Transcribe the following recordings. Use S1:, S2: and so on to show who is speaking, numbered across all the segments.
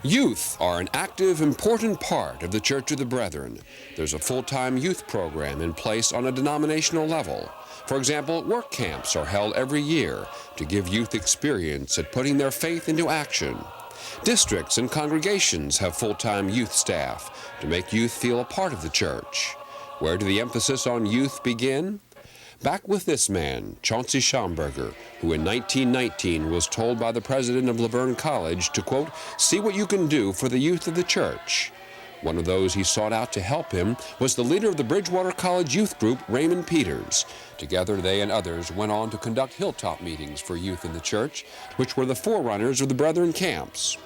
S1: Youth are an active, important part of the Church of the Brethren. There's a full-time youth program in place on a denominational level. For example, work camps are held every year to give youth experience at putting their faith into action. Districts and congregations have full-time youth staff to make youth feel a part of the church. Where did the emphasis on youth begin? Back with this man, Chaucey Shamberger, who in 1919 was told by the president of Laverne College to, quote, see what you can do for the youth of the church. One of those he sought out to help him was the leader of the Bridgewater College youth group, Raymond Peters. Together, they and others went on to conduct hilltop meetings for youth in the church, which were the forerunners of the Brethren camps.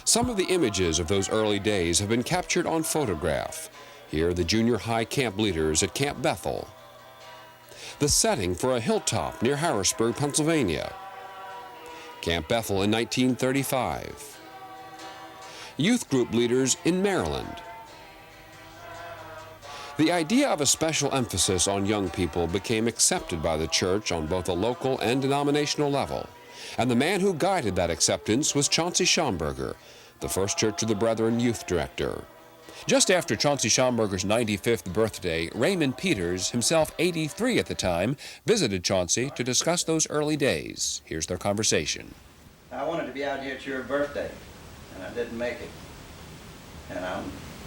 S1: Some of the images of those early days have been captured on photograph. Here are the junior high camp leaders at Camp Bethel. The setting for a hilltop near Harrisburg, Pennsylvania. Camp Bethel in 1935. Youth group leaders in Maryland. The idea of a special emphasis on young people became accepted by the church on both a local and denominational level. And the man who guided that acceptance was Chauncey Shamberger, the first Church of the Brethren youth director. Just after Chauncey Shamberger's 95th birthday, Raymond Peters, himself 83 at the time, visited Chauncey to discuss those early days. Here's their conversation.
S2: I wanted to be out here at your birthday, and I didn't make it. And I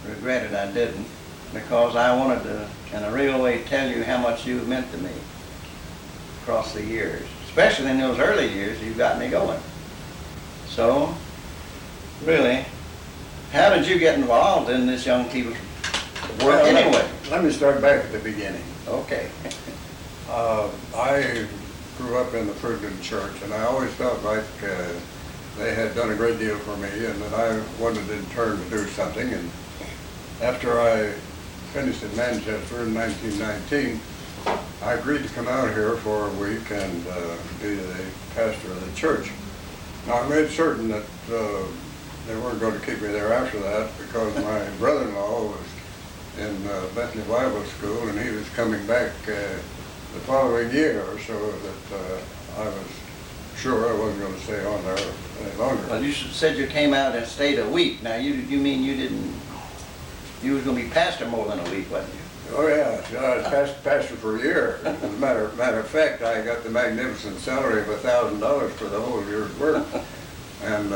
S2: regretted I didn't, because I wanted to, in a real way, tell you how much you meant to me across the years. Especially in those early years, you got me going. So, really, how did you get involved in this young people's work anyway?
S3: Let me start back at the beginning.
S2: Okay.
S3: I grew up in the Prudent Church, and I always felt like they had done a great deal for me, and that I wanted in turn to do something. And after I finished in Manchester in 1919, I agreed to come out here for a week and be the pastor of the church. Now, I made certain that they weren't going to keep me there after that, because my brother-in-law was in Bethany Bible School, and he was coming back the following year, so that I was sure I wasn't going to stay on there any longer.
S2: Well, you said you came out and stayed a week. Now, you mean you didn't, you was going to be pastor more than a week, wasn't you?
S3: Oh yeah, I was pastor for a year. As a matter of fact, I got the magnificent salary of $1,000 for the whole year's work. And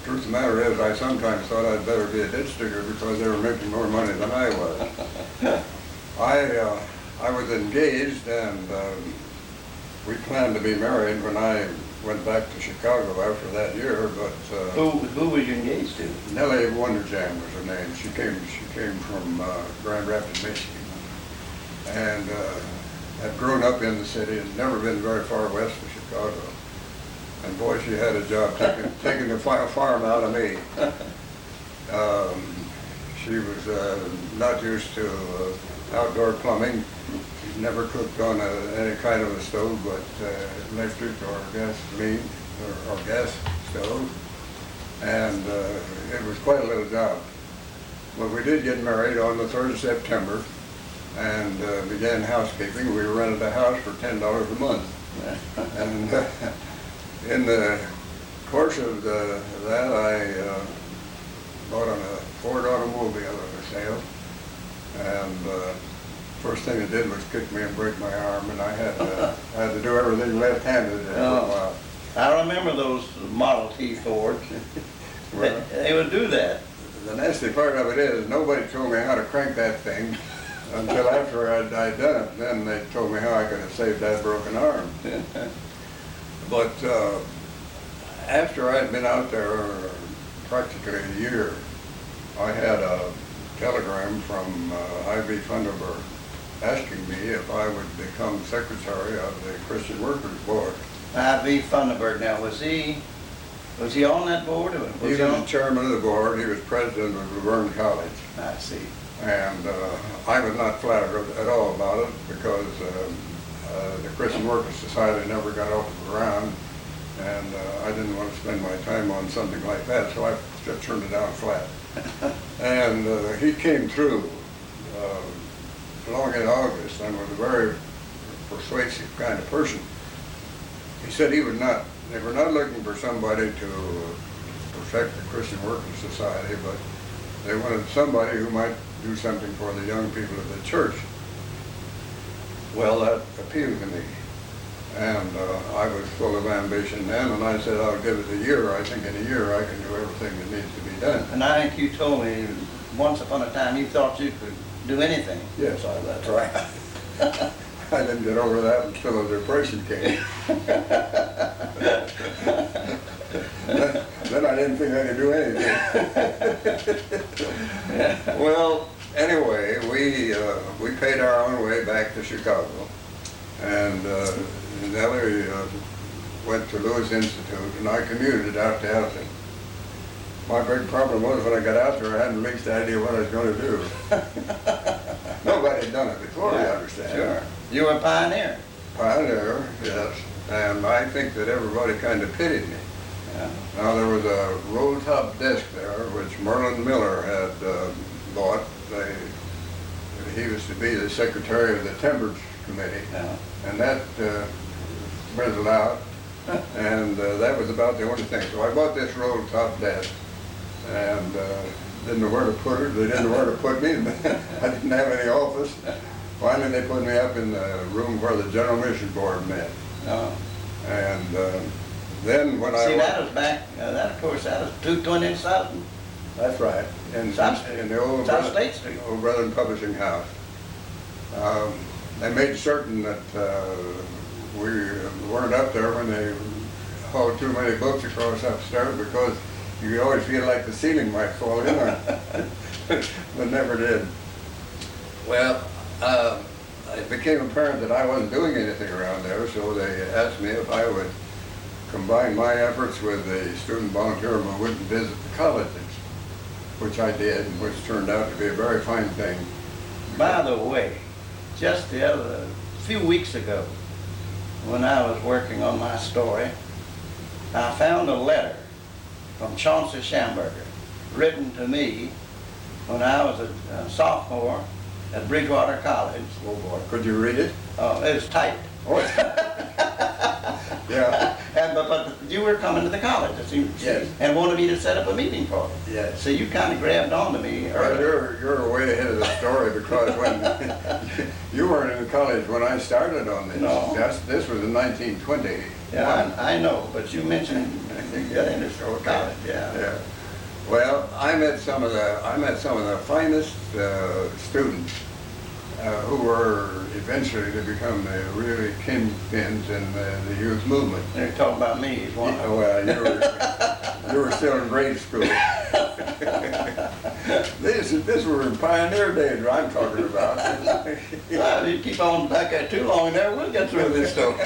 S3: truth of the matter is, I sometimes thought I'd better be a ditch digger because they were making more money than I was. I was engaged, and we planned to be married when I went back to Chicago after that year. But
S2: who was you engaged to?
S3: Nellie Wonderjam was her name. She came from Grand Rapids, Michigan, and had grown up in the city and never been very far west of Chicago. And boy, she had a job taking the farm out of me. She was not used to outdoor plumbing. She'd never cooked on any kind of a stove, but electric or gasoline or gas stove. And it was quite a little job. But we did get married on the 3rd of September and began housekeeping. We rented a house for $10 a month. And in the course of that, I bought on a Ford automobile at a sale, and first thing it did was kick me and break my arm, and I had to do everything left-handed for a while.
S2: I remember those Model T Fords.
S3: Well,
S2: they would do that.
S3: The nasty part of it is nobody told me how to crank that thing until after I'd done it. Then they told me how I could have saved that broken arm. But after I'd been out there practically a year, I had a telegram from I.V. Funderburg asking me if I would become secretary of the Christian Workers Board.
S2: I.V. Funderburg, now was he on that board?
S3: He was the chairman of the board. He was president of Laverne College.
S2: I see.
S3: And I was not flattered at all about it, because the Christian Workers Society never got off the ground, and I didn't want to spend my time on something like that, so I just turned it down flat. And he came through along in August and was a very persuasive kind of person. He said they were not looking for somebody to affect the Christian Workers Society, but they wanted somebody who might do something for the young people of the church. Well, that appealed to me, and I was full of ambition then, and I said I'll give it a year. I think in a year I can do everything that needs to be done.
S2: And I think you told me once upon a time you thought you could do anything.
S3: Yes, that's right. I didn't get over that until the depression came. Then I didn't think I could do anything. Well, anyway, we paid our own way back to Chicago, and Nellie went to Lewis Institute, and I commuted out to Elton. My big problem was when I got out there, I hadn't the least idea what I was going to do. Nobody had done it before, you understand.
S2: Sure. You were a pioneer.
S3: Pioneer, yes. And I think that everybody kind of pitied me.
S2: Yeah.
S3: Now, there was a roll-top desk there, which Merlin Miller had bought. He was to be the secretary of the Temperance Committee.
S2: Yeah.
S3: And that fizzled out. And that was about the only thing. So I bought this roll-top desk and didn't know where to put it. They didn't know where to put me. I didn't have any office. Finally, they put me up in the room where the General Mission Board met.
S2: Oh.
S3: And then when
S2: See, that was back, that of course, that was 220 Southern.
S3: That's right. In the old
S2: South State Street.
S3: Old Brethren Publishing House. They made certain that we weren't up there when they hauled too many books across upstairs, because you always feel like the ceiling might fall in on it. But never did. Well, it became apparent that I wasn't doing anything around there, so they asked me if I would combine my efforts with the student volunteer movement and visit the colleges, which I did, and which turned out to be a very fine thing.
S2: By the way, just a few weeks ago, when I was working on my story, I found a letter from Chaucey Shamberger, written to me when I was a sophomore at Bridgewater College.
S3: Oh boy, could you read it?
S2: It was typed.
S3: Oh, yeah.
S2: But you were coming to the college, it seems,
S3: Yes.
S2: and wanted me to set up a meeting for you.
S3: Yes.
S2: So you kind of grabbed on to me
S3: Well,
S2: earlier.
S3: you're way ahead of the story, because when you weren't in college when I started on this.
S2: No.
S3: This was in 1920.
S2: Yeah, I know, but you mentioned you got into college, yeah.
S3: Yeah. Well, I met some of the finest students who were eventually to become the really kingpins in the youth movement.
S2: They're talking about me, is one.
S3: Well, you were still in grade school. This were in pioneer days I'm talking about.
S2: Well, you keep on back there too long, and never will get through this stuff.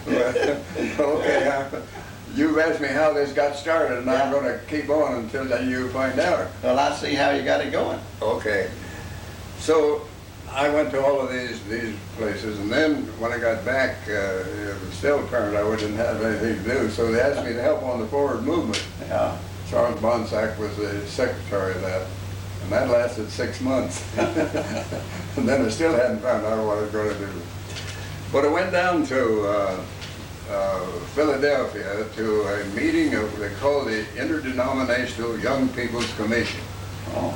S3: Well, okay, you've asked me how this got started, and I'm going to keep on until you find out.
S2: Well, I see how you got it going.
S3: Okay. So I went to all of these places, and then when I got back, it was still apparent I wouldn't have anything to do, so they asked me to help on the forward movement.
S2: Yeah.
S3: Charles Bonsack was the secretary of that, and that lasted 6 months. And then I still hadn't found out what I was going to do. But I went down to Philadelphia to a meeting of they call the Interdenominational Young People's Commission.
S2: Oh.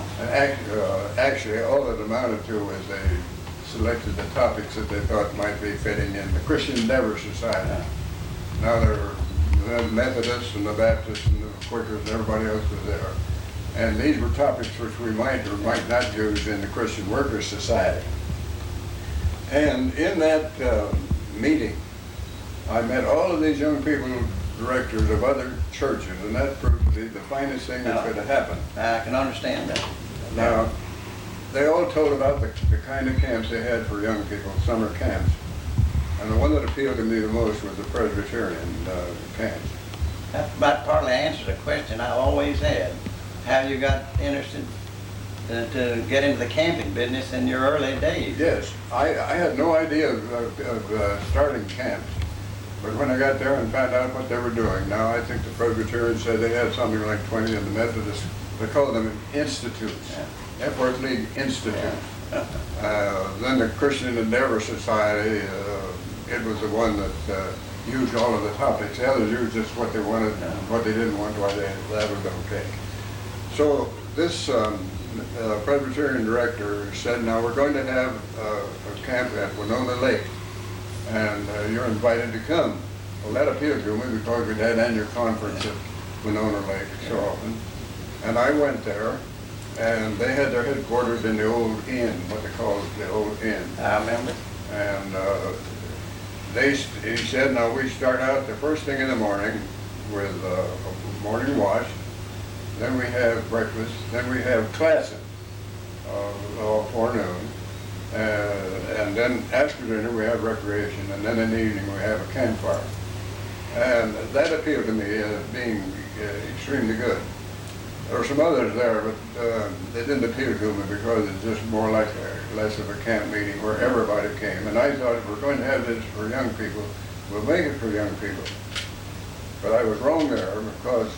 S3: Actually, all it amounted to was they selected the topics that they thought might be fitting in the Christian Endeavor Society. Now there were the Methodists and the Baptists and the Quakers and everybody else was there. And these were topics which we might or might not use in the Christian Workers Society. And in that meeting, I met all of these young people, directors of other churches, and that proved to be the finest thing that could have happened.
S2: I can understand that.
S3: Now, they all told about the kind of camps they had for young people, summer camps. And the one that appealed to me the most was the Presbyterian camps.
S2: That partly answers a question I've always had. How you got interested to get into the camping business in your early days?
S3: Yes, I had no idea of starting camps. But when I got there and found out what they were doing, now I think the Presbyterians said they had something like 20, and the Methodists, they called them institutes, Epworth League Institute. Then the Christian Endeavor Society, it was the one that used all of the topics. The others used just what they wanted and what they didn't want, that was okay. So this Presbyterian director said, now we're going to have a camp at Winona Lake, and you're invited to come. Well, that appealed to me because we'd had annual conference at Winona Lake so often. And I went there, and they had their headquarters in the old inn, what they called the old inn.
S2: I remember.
S3: And he said, now we start out the first thing in the morning with a morning wash, then we have breakfast, then we have classes all forenoon, and then after dinner we have recreation, and then in the evening we have a campfire. And that appealed to me as being extremely good. There were some others there, but they didn't appeal to me because it's just more like less of a camp meeting where everybody came. And I thought if we're going to have this for young people, we'll make it for young people. But I was wrong there because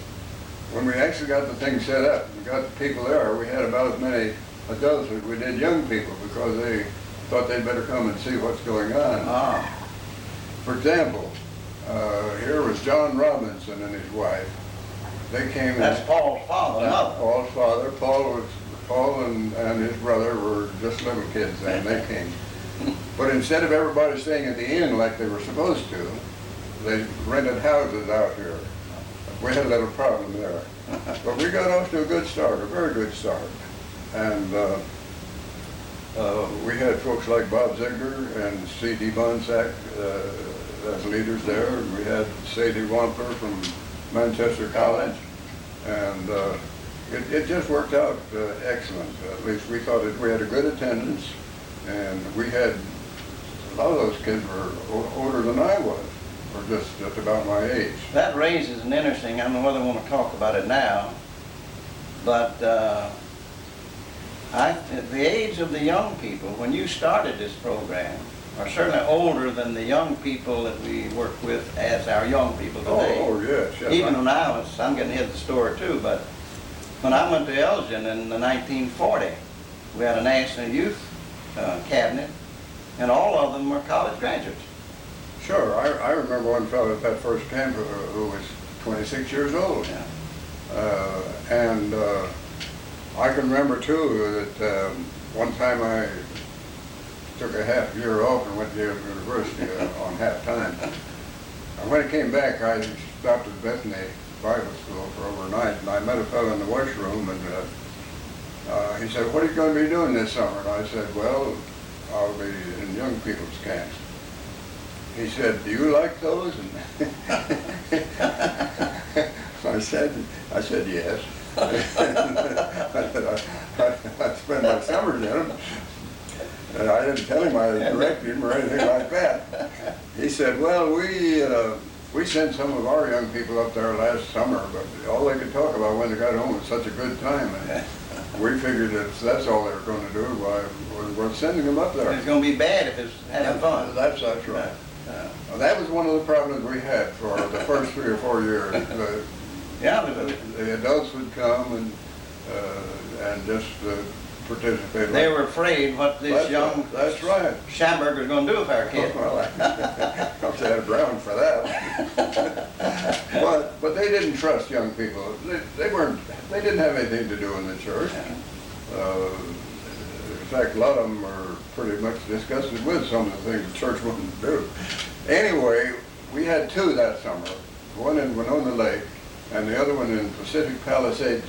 S3: when we actually got the thing set up and got the people there, we had about as many adults as we did young people because they thought they'd better come and see what's going on.
S2: Ah.
S3: For example, here was John Robinson and his wife. They came.
S2: That's Paul's father, mother.
S3: Paul's father. Paul and his brother were just little kids then. They came. But instead of everybody staying at the inn like they were supposed to, they rented houses out here. We had a little problem there. But we got off to a good start, a very good start. And we had folks like Bob Ziegler and C.D. Bonsack as leaders there. And we had Sadie Wampler from Manchester College. And it just worked out excellent. At least we thought we had a good attendance. And we had, a lot of those kids were older than I was, or just about my age.
S2: That raises an interesting, I don't know whether I want to talk about it now, but the age of the young people, when you started this program, are certainly older than the young people that we work with as our young people today.
S3: Oh, yes. Yes.
S2: Even when I'm getting ahead of the story too, but when I went to Elgin in 1940, we had a National Youth Cabinet, and all of them were college graduates.
S3: Sure. I remember one fellow at that first camp who was 26 years old.
S2: Yeah.
S3: And I can remember too that one time I took a half year off and went to Yale University on half time. And when I came back, I stopped at Bethany Bible School for overnight, and I met a fellow in the washroom, and he said, "What are you going to be doing this summer?" And I said, "Well, I'll be in young people's camps." He said, "Do you like those?" And I said yes. I spent my summers in them. And I didn't tell him I directed him or anything like that. He said, "Well, we sent some of our young people up there last summer, but all they could talk about when they got home was such a good time. And we figured if that's all they were going to do, why we're sending them up there."
S2: It's going to be bad if it's having fun.
S3: That's right. Well, that was one of the problems we had for the first 3 or 4 years. The adults would come and just participate.
S2: They were afraid what this young
S3: That's right.
S2: Shamberger was going to do with our kid.
S3: Well, I had a ground for that. But they didn't trust young people. They didn't have anything to do in the church. In fact, a lot of them were pretty much disgusted with some of the things the church wouldn't do. Anyway, we had 2 that summer, one in Winona Lake and the other one in Pacific Palisades,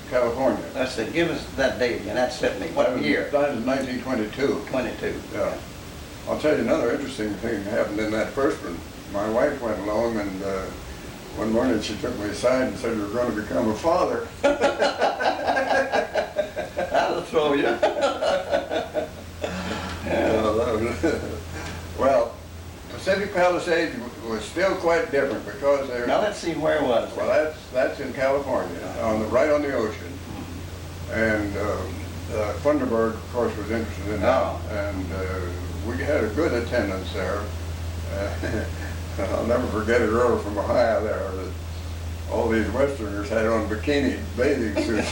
S3: California.
S2: Let's see, give us that date again. That's 70. What year?
S3: That was 1922.
S2: 22.
S3: Yeah. I'll tell you another interesting thing happened in that first one. My wife went along, and one morning she took me aside and said, "You're going to become a father."
S2: That'll throw you.
S3: Well, Pacific Palisades was still quite different because they're...
S2: Now let's see where it was.
S3: Well, that's in California, right on the ocean. And Funderburg, of course, was interested in that. And we had a good attendance there. I'll never forget a girl from Ohio there that all these Westerners had on bikini bathing suits.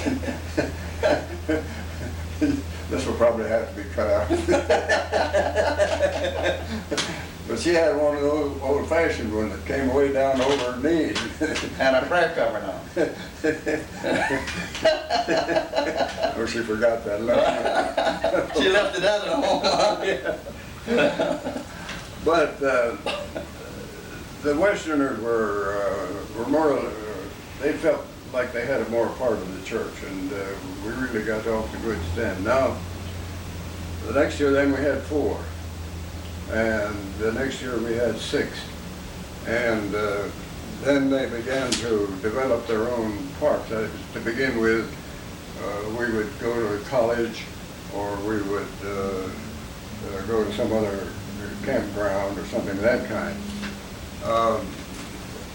S3: This will probably have to be cut out. But she had one of those old-fashioned ones that came way down over her knees.
S2: And a prayer covering on.
S3: Oh, she forgot that.
S2: She left it out at home.
S3: But the Westerners were more, they felt like they had a more part of the church, and we really got off to a good stand. Now, the next year then we had 4, and the next year we had 6, and then they began to develop their own parks. To begin with, we would go to college, or we would go to some other campground or something of that kind.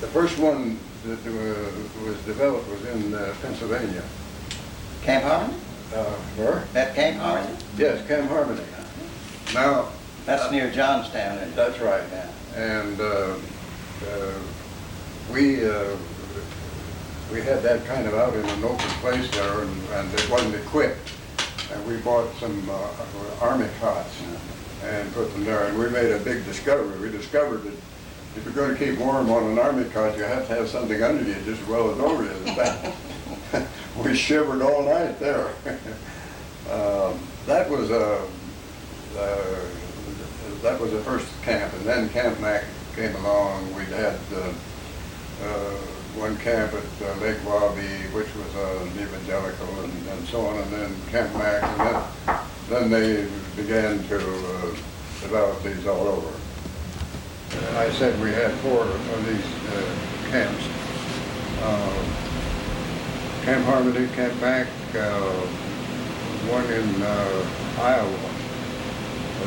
S3: The first one that was developed was in Pennsylvania.
S2: Camp Harmony?
S3: Where?
S2: At Camp Harmony?
S3: Yes, Camp Harmony. Now,
S2: That's near Johnstown, isn't it?
S3: that's right.
S2: Yeah.
S3: And we had that kind of out in an open place there, and it wasn't equipped. And we bought some army cots and put them there, and we made a big discovery. We discovered that if you're going to keep warm on an army cot, you have to have something under you just as well as over you. We shivered all night there. That was the first camp, and then Camp Mac came along. We had one camp at Lake Wabi, which was an evangelical, and so on, and then Camp Mac, and then they began to develop these all over. And I said we had 4 of these camps. Camp Harmony, Camp Mac, one in Iowa,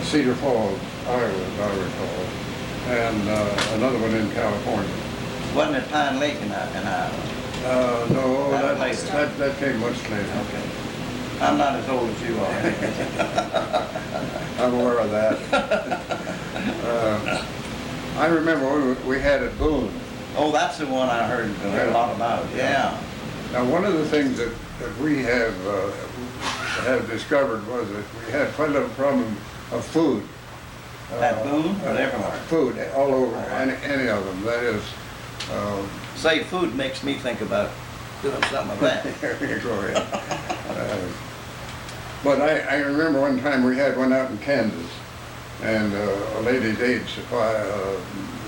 S3: Cedar Falls, Iowa, as I recall, and another one in California.
S2: Wasn't it Pine Lake in Iowa?
S3: No,
S2: That
S3: that came much later.
S2: Okay. I'm not as old as you are.
S3: I'm aware of that. I remember we had at Boone.
S2: Oh, that's the one I heard a lot about. Yeah.
S3: Now, one of the things that we have discovered was that we had quite a little problem of food.
S2: At Boone or everywhere?
S3: Food, all over, any of them. That is...
S2: Say food makes me think about doing something of that.
S3: Go ahead. But I remember one time we had one out in Kansas, and a ladies' aid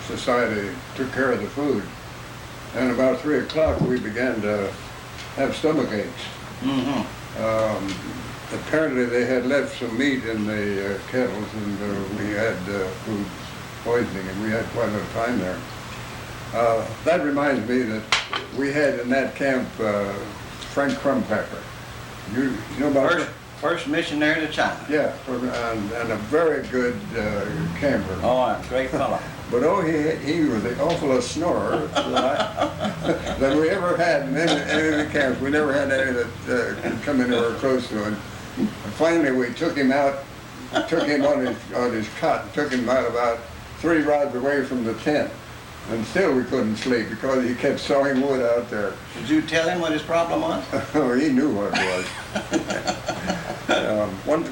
S3: society took care of the food. And about 3 o'clock we began to have stomach aches.
S2: Mm-hmm.
S3: Apparently they had left some meat in the kettles, and we had food poisoning, and we had quite a little time there. That reminds me that we had in that camp Frank Crumpacker. You know about
S2: First missionary to China.
S3: Yeah, and a very good camper.
S2: Oh, a great fellow.
S3: But he was the awfulest snorer that we ever had in any of the camps. We never had any that could come anywhere close to him. And finally, we took him out, took him on his cot, and took him out about 3 rods away from the tent. And still we couldn't sleep because he kept sawing wood out there.
S2: Did you tell him what his problem was?
S3: Oh, he knew what it was.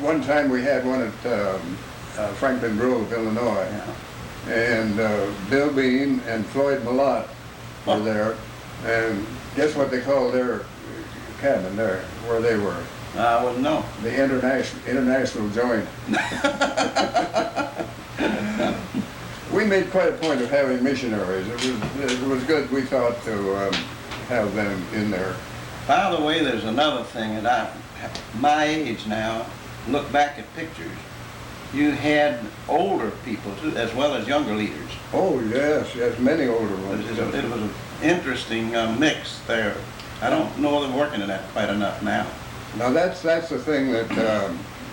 S3: One time we had one at Franklin Grove, Illinois.
S2: Yeah.
S3: And Bill Bean and Floyd Malott were there. And guess what they called their cabin there, where they were?
S2: I wouldn't know.
S3: The International Joint. We made quite a point of having missionaries. It was good, we thought, to have them in there.
S2: By the way, there's another thing that my age now, look back at pictures. You had older people too, as well as younger leaders.
S3: Oh yes, many older ones.
S2: It was an interesting mix there. I don't know they're working in that quite enough now.
S3: Now that's the thing that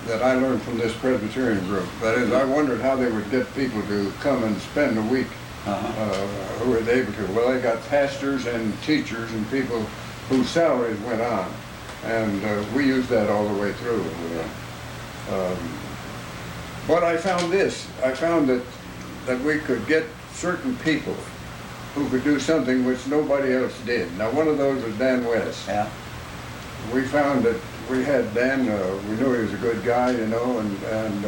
S3: that I learned from this Presbyterian group. That is, I wondered how they would get people to come and spend a week. Who were they able to? Well, they got pastors and teachers and people whose salaries went on, and we used that all the way through. But I found this. I found that we could get certain people who could do something which nobody else did. Now, one of those was Dan West.
S2: Yeah.
S3: We found that we had Dan, we knew he was a good guy, you know, and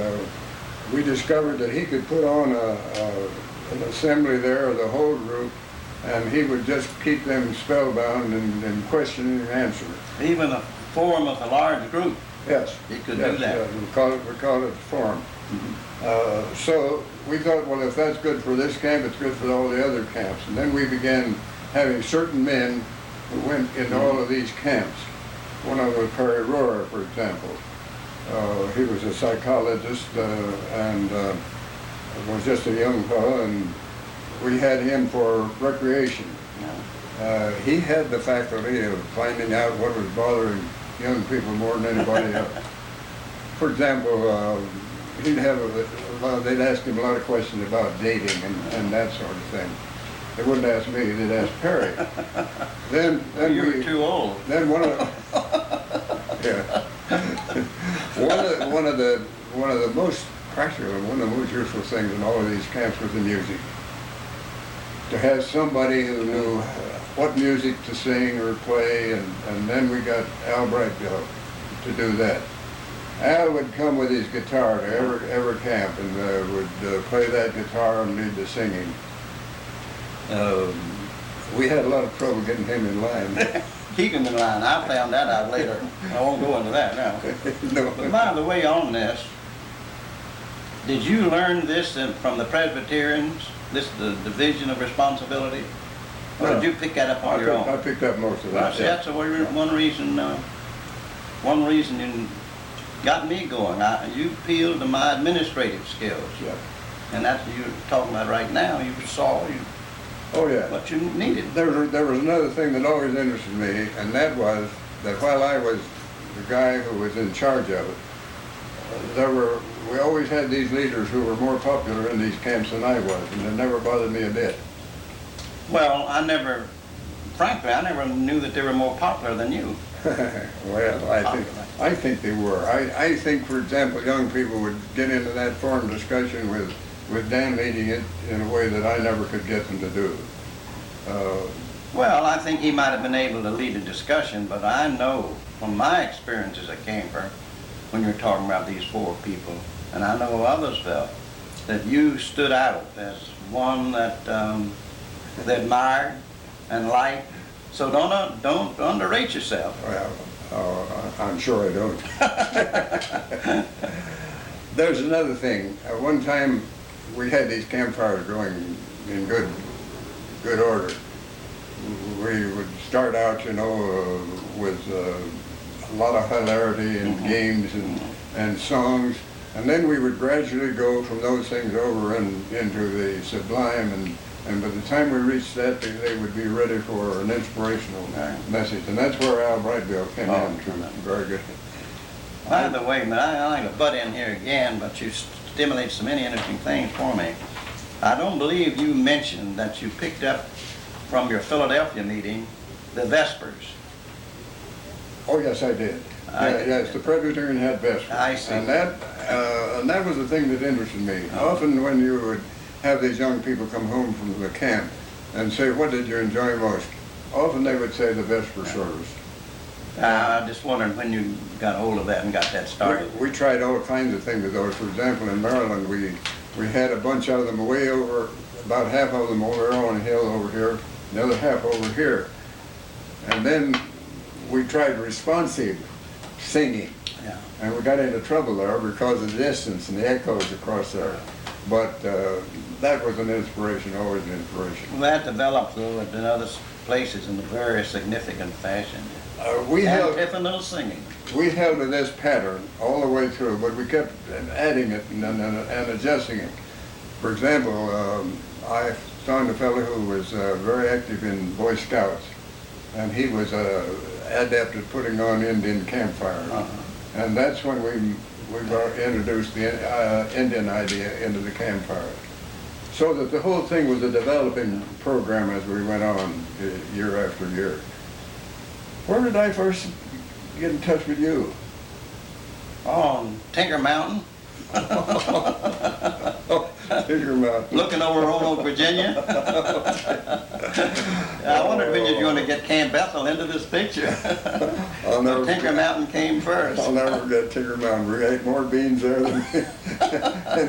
S3: we discovered that he could put on an assembly there of the whole group, and he would just keep them spellbound and question and answer.
S2: Even a forum of a large group,
S3: Yes.
S2: he could
S3: Yes,
S2: do that.
S3: yes, we call it forum. So we thought, well, if that's good for this camp, it's good for all the other camps. And then we began having certain men who went in all of these camps. One of them was Perry Rohrer, for example. He was a psychologist and was just a young fellow, and we had him for recreation. He had the faculty of finding out what was bothering young people more than anybody else. For example, they'd ask him a lot of questions about dating and that sort of thing. They wouldn't ask me, they'd ask Perry. Then
S2: You were too old.
S3: Then one of the most practical and one of the most useful things in all of these camps was the music. To have somebody who knew what music to sing or play, and then we got Al Brightbill to do that. Al would come with his guitar to every camp and would play that guitar and lead the singing. We had a lot of trouble getting him in line.
S2: Keep him in line. I found that out later. I won't go into that now.
S3: No.
S2: But by the way, on this, did you learn this from the Presbyterians, the division of responsibility? Or did you pick that up on your own?
S3: I picked up most of
S2: Well,
S3: that.
S2: see, that's one reason you got me going. You appealed to my administrative skills.
S3: Yeah.
S2: And that's what you're talking about right now. You saw
S3: Oh, yeah.
S2: what you needed.
S3: There was another thing that always interested me, and that was that while I was the guy who was in charge of it, we always had these leaders who were more popular in these camps than I was, and it never bothered me a bit.
S2: Well, frankly, I never knew that they were more popular than you.
S3: Well, I think they were. I think, for example, young people would get into that forum discussion with Dan leading it in a way that I never could get them to do.
S2: Well, I think he might have been able to lead a discussion, but I know from my experience as a camper, when you're talking about these four people, and I know others felt, that you stood out as one that they admired and liked. So don't underrate yourself.
S3: Well, I'm sure I don't. There's another thing. One time we had these campfires going in good order. We would start out, with a lot of hilarity and games and songs, and then we would gradually go from those things over and into the sublime, and by the time we reached that, they would be ready for an inspirational message, and that's where Al Brightbill came in. Very good.
S2: By the way, man, I like to butt in here again, but you stimulate so many interesting things for me. I don't believe you mentioned that you picked up from your Philadelphia meeting the Vespers.
S3: Oh, yes, I did. Yes, the Presbyterian had Vespers.
S2: I see.
S3: And that was the thing that interested me. Often when you would have these young people come home from the camp and say, what did you enjoy most? Often they would say the Vesper service.
S2: I just wondered when you got hold of that and got that started.
S3: We tried all kinds of things with those. For example, in Maryland, we had a bunch of them way over, about half of them over on a hill over here, the other half over here. And then we tried responsive singing.
S2: Yeah.
S3: And we got into trouble there because of the distance and the echoes across there. But that was an inspiration, always an inspiration.
S2: Well, that developed, though, in other places in a very significant fashion.
S3: We held
S2: singing.
S3: We held to this pattern all the way through, but we kept adding it and adjusting it. For example, I found a fellow who was very active in Boy Scouts, and he was adept at putting on Indian campfires. And that's when we introduced the Indian idea into the campfire. So that the whole thing was a developing program as we went on year after year. Where did I first get in touch with you?
S2: Oh, Tinker Mountain.
S3: Tinker Mountain.
S2: Looking over Roanoke, Virginia. I wondered when you're going to get Camp Bethel into this picture.
S3: I'll never
S2: Tinker
S3: forget-
S2: Mountain came first.
S3: I'll never forget Tinker Mountain. We ate more beans there than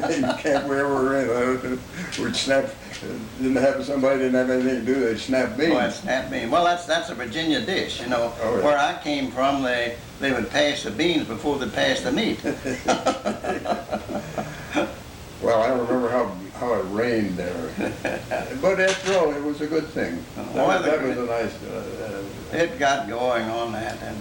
S3: any camp we ever were in. We'd snap, didn't have anything to do, they'd snap beans.
S2: Oh, that's snap bean. Well, that's a Virginia dish, you know.
S3: Oh, yeah.
S2: Where I came from, they would pass the beans before they passed the meat.
S3: Well, I don't remember how it rained there. But after all, it was a good thing. That was a nice...
S2: It got going on that. And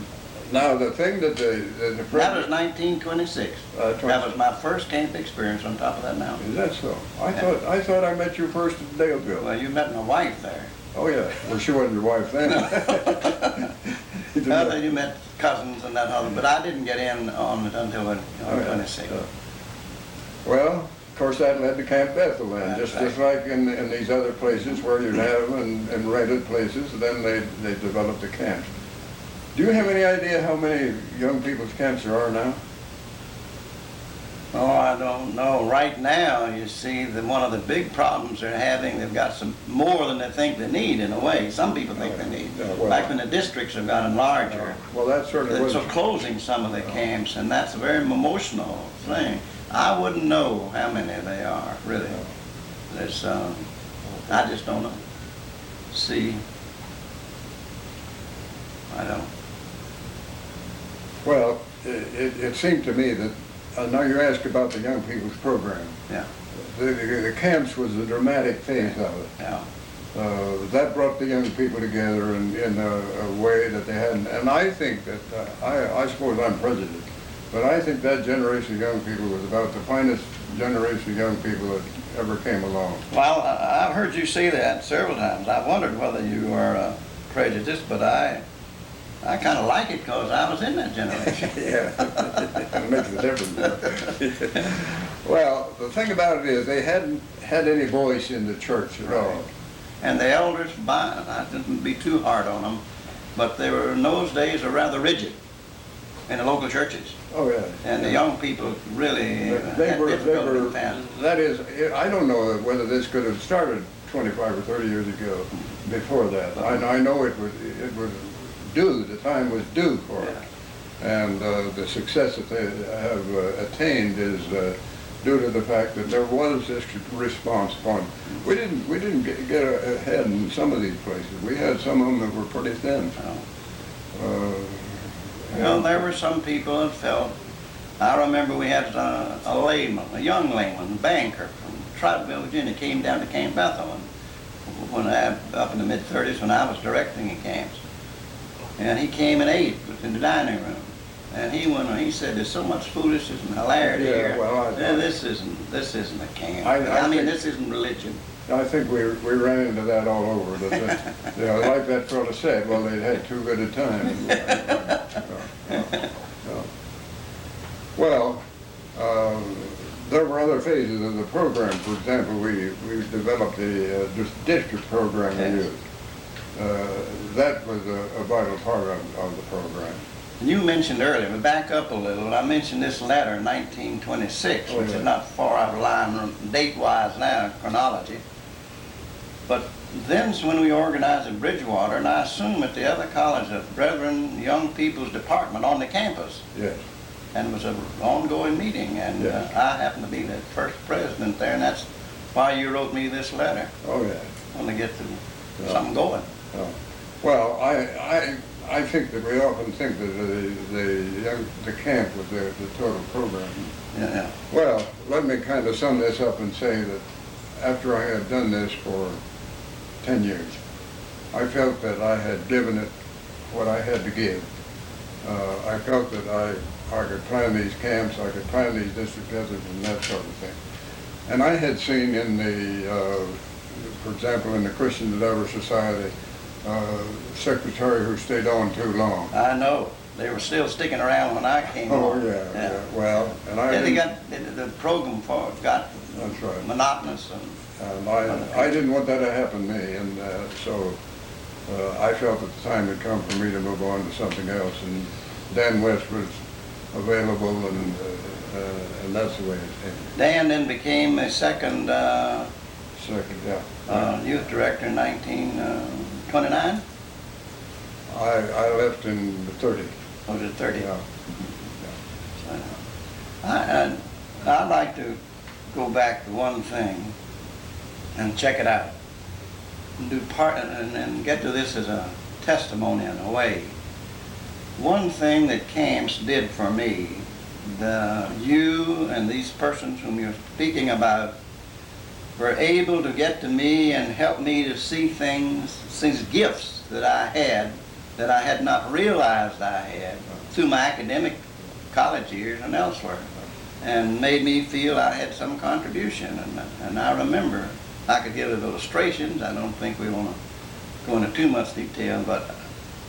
S3: now, the thing that the
S2: that was 1926. That
S3: 20
S2: was my first camp experience on top of that mountain.
S3: Is that so? I thought I met you first at Daleville.
S2: Well, you met my wife there.
S3: Oh, yeah. Well, she wasn't your wife then.
S2: Well, you met cousins and that other, but I didn't get in on it until on
S3: Oh, yeah.
S2: 26.
S3: Well, of course, that led to Camp Bethel then,
S2: That's
S3: just like in these other places where you'd have and rented places, then they developed the camps. Do you have any idea how many young people's camps there are now?
S2: Oh, I don't know. Right now, you see, one of the big problems they're having, they've got some more than they think they need, in a way. Some people think they need.
S3: Yeah, well,
S2: Back when the districts have gotten larger,
S3: Well, that certainly was...
S2: so closing some of the camps, and that's a very emotional thing. I wouldn't know how many they are, really. There's, I just don't know. See, I don't.
S3: Well, it seemed to me that, now you asked about the young people's program.
S2: Yeah,
S3: The camps was the dramatic phase of it.
S2: yeah.
S3: That brought the young people together in a way that they hadn't. And I think that, I suppose I'm prejudiced, but I think that generation of young people was about the finest generation of young people that ever came along.
S2: Well, I've heard you say that several times. I wondered whether you were prejudiced, but I kind of like it because I was in that generation.
S3: Yeah, it makes a difference. Well, the thing about it is they hadn't had any voice in the church at all.
S2: And the elders, I didn't be too hard on them, but they were in those days are rather rigid in the local churches.
S3: Oh, yeah.
S2: And the young people really
S3: They
S2: had
S3: were,
S2: difficulty with that.
S3: that is, I don't know whether this could have started 25 or 30 years ago before that. I know it was due, the time was due for it. And the success that they have attained is due to the fact that there was this response upon. We didn't get ahead in some of these places. We had some of them that were pretty thin.
S2: Well, there were some people that felt. I remember we had a layman, a young layman, banker from Trouttville, Virginia, came down to Camp Bethel when up in the mid-30s when I was directing the camps. And he came and ate in the dining room. And he said, "There's so much foolishness and hilarity here.
S3: Well,
S2: This isn't a camp.
S3: I
S2: mean,
S3: think-
S2: this isn't religion."
S3: I think we ran into that all over. Like that fellow said, well, they'd had too good a time. Well, there were other phases of the program. For example, we developed a district program in youth. That was a vital part of the program.
S2: And you mentioned earlier, but back up a little, I mentioned this letter in 1926, which is not far out of line date-wise now, chronology. But then when we organized in Bridgewater, and I assume at the other college, a Brethren Young People's Department on the campus.
S3: Yes.
S2: And it was an ongoing meeting, and
S3: Yes.
S2: I happened to be the first president there, and that's why you wrote me this letter.
S3: Oh, yeah.
S2: I want to get something going.
S3: Oh. Well, I think that we often think that the camp was the total program.
S2: Yeah.
S3: Well, let me kind of sum this up and say that after I had done this for 10 years, I felt that I had given it what I had to give. I felt that I could plan these camps, I could plan these district visits and that sort of thing. And I had seen in for example, in the Christian Endeavor Society, secretary who stayed on too long.
S2: I know. They were still sticking around when I came on.
S3: Oh, yeah. Well, and I
S2: the program for it got
S3: That's right.
S2: monotonous.
S3: And I didn't want that to happen to me, and so I felt that the time had come for me to move on to something else. And Dan West was available, and that's the way it ended.
S2: Dan then became a second
S3: Second, yeah.
S2: youth director in 1929.
S3: I left in the 30.
S2: Was it 30?
S3: Yeah.
S2: I'd like to go back to one thing and check it out. And do part and get to this as a testimony in a way. One thing that camps did for me, you and these persons whom you're speaking about were able to get to me and help me to see things, these gifts that I had not realized I had through my academic college years and elsewhere, and made me feel I had some contribution. And I remember, I could give illustrations. I don't think we want to go into too much detail, but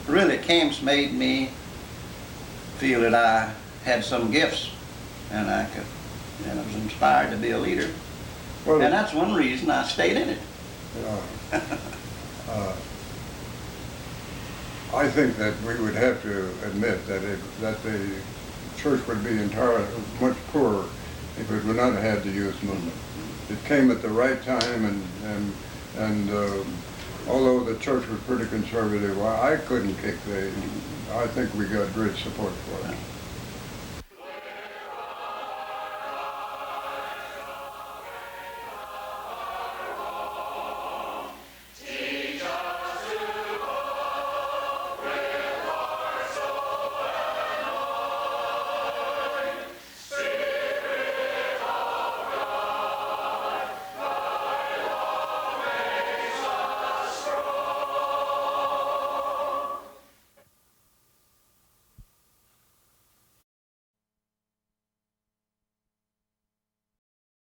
S2: really camps made me feel that I had some gifts, and I was inspired to be a leader.
S3: Well,
S2: And that's one reason I stayed in it.
S3: I think that we would have to admit that the church would be entirely much poorer if it would not have had the youth movement. It came at the right time, and although the church was pretty conservative, I couldn't kick I think we got great support for it.